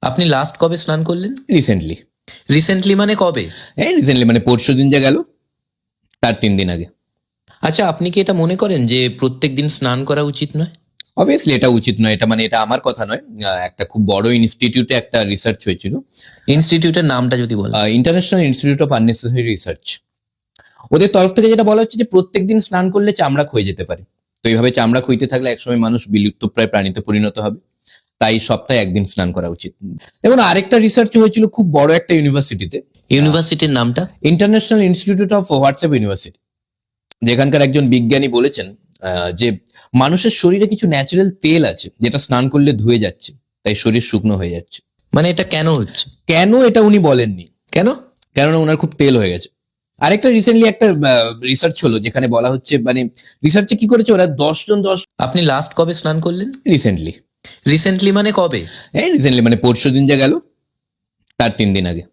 আপনি লাস্ট কবে স্নান করলেন? রিসেন্টলি। রিসেন্টলি মানে কবে? রিসেন্টলি মানে পরশুদিন যা গেল তার ৩ দিন আগে। আচ্ছা, আপনি কি এটা মনে করেন যে প্রত্যেকদিন স্নান করা উচিত নয়? অবভিয়াসলি এটা উচিত নয়। এটা আমার কথা নয়। একটা খুব বড় ইনস্টিটিউটে একটা রিসার্চ হয়েছিল। ইনস্টিটিউটের নামটা যদি বলেন। International institute of unnecessary research. ওদের তরফ থেকে যেটা বলা হচ্ছে যে প্রত্যেকদিন স্নান করলে চামড়া ক্ষয়ে যেতে পারে। তো এইভাবে চামড়া ক্ষইতে থাকলে একসময় মানুষ বিলুপ্তপ্রায় প্রাণীতে পরিণত হবে। তাই সপ্তাহে ১ দিন স্নান করা উচিত। দেখুন, আরেকটা রিসার্চ হয়েছিল খুব বড় একটা ইউনিভার্সিটিতে। ইউনিভার্সিটির নামটা? International institute of WhatsApp university. যেখানকার একজন বিজ্ঞানী বলেছেন যে মানুষের শরীরে কিছু ন্যাচারাল তেল আছে যেটা স্নান করলে ধুয়ে যাচ্ছে, তাই শরীর শুকনো হয়ে যাচ্ছে। মানে এটা কেন হচ্ছে? কেন এটা উনি বলেননি, কেন? কেননা ওনার খুব তেল হয়ে গেছে। আরেকটা রিসেন্টলি একটা রিসার্চ হলো যেখানে বলা হচ্ছে রিসার্চে কি করেছে ওরা ১০ আপনি লাস্ট কবে স্নান করলেন? রিসেন্টলি। রিসেন্টলি মানে কবে? রিসেন্টলি মানে পরশুদিন যা গেল তার ৩ দিন আগে।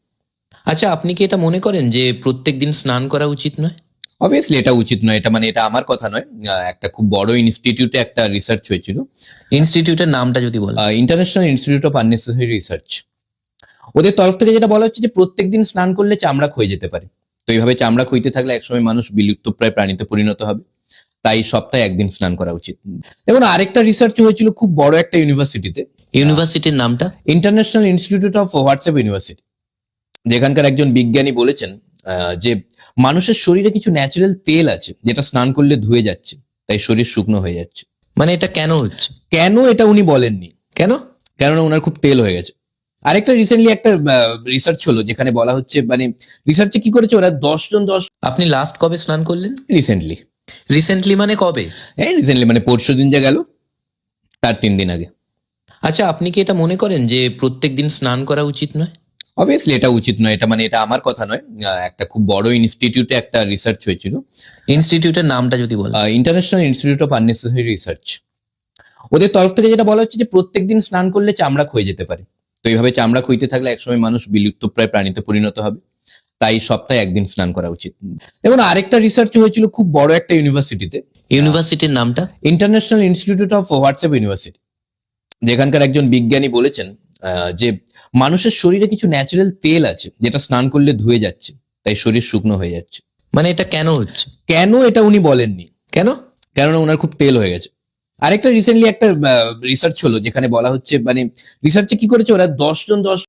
আচ্ছা, আপনি কি এটা মনে করেন যে প্রত্যেকদিন স্নান করা উচিত নয়? অবভিয়াসলি এটা উচিত নয়। এটা আমার কথা নয়। একটা খুব বড় ইনস্টিটিউটে একটা রিসার্চ হয়েছিল। ইনস্টিটিউটের নামটা যদি বলেন। International institute of unnecessary research. ওদের তরফ থেকে যেটা বলা হচ্ছে যে প্রত্যেকদিন স্নান করলে চামড়া ক্ষয়ে যেতে পারে। তো এইভাবে চামড়া ক্ষইতে থাকলে একসময় মানুষ বিলুপ্তপ্রায় প্রাণীতে পরিণত হবে। তাই সপ্তাহে ১ দিন স্নান করা উচিত। দেখুন, আরেকটা রিসার্চ হয়েছিল খুব বড় একটা ইউনিভার্সিটিতে। ইউনিভার্সিটির নামটা? International institute of WhatsApp university. যেখানকার একজন বিজ্ঞানী বলেছেন যে মানুষের শরীরে কিছু ন্যাচারাল তেল আছে যেটা স্নান করলে ধুয়ে যাচ্ছে, তাই শরীর শুকনো হয়ে যাচ্ছে। মানে এটা কেন হচ্ছে? কেন এটা উনি বলেননি, কেন? কেননা ওনার খুব তেল হয়ে গেছে। আরেকটা রিসেন্টলি একটা রিসার্চ হলো যেখানে বলা হচ্ছে রিসার্চে কি করেছে ওরা ১০ আপনি লাস্ট কবে স্নান করলেন? রিসেন্টলি। রিসেন্টলি মানে কবে? রিসেন্টলি মানে পরশুদিন যা গেল তার ৩ দিন আগে। আচ্ছা, আপনি কি এটা মনে করেন যে প্রত্যেকদিন স্নান করা উচিত নয়? অবভিয়াসলি এটা উচিত নয়। এটা আমার কথা নয়। একটা খুব বড় ইনস্টিটিউটে একটা রিসার্চ হয়েছিল। ইনস্টিটিউটের নামটা যদি বলেন। International institute of unnecessary research. ওদের তরফ থেকে যেটা বলা হচ্ছে যে প্রত্যেকদিন স্নান করলে চামড়া ক্ষয়ে যেতে পারে। তো এইভাবে চামড়া ক্ষইতে থাকলে একসময় মানুষ বিলুপ্তপ্রায় প্রাণীতে পরিণত হবে। তাই সপ্তাহে ১ দিন স্নান করা উচিত। দেখুন, আরেকটা রিসার্চ হয়েছিল খুব বড় একটা ইউনিভার্সিটিতে। ইউনিভার্সিটির নামটা? International institute of WhatsApp university. যেখানকার একজন বিজ্ঞানী বলেছেন যে মানুষের শরীরে কিছু ন্যাচারাল তেল আছে যেটা স্নান করলে ধুয়ে যাচ্ছে, তাই শরীর শুকনো হয়ে যাচ্ছে। মানে এটা কেন হচ্ছে? কেন এটা উনি বলেননি, কেন? কেননা ওনার খুব তেল হয়ে গেছে। আরেকটা রিসেন্টলি একটা রিসার্চ হলো যেখানে বলা হচ্ছে রিসার্চে কি করেছে ওরা ১০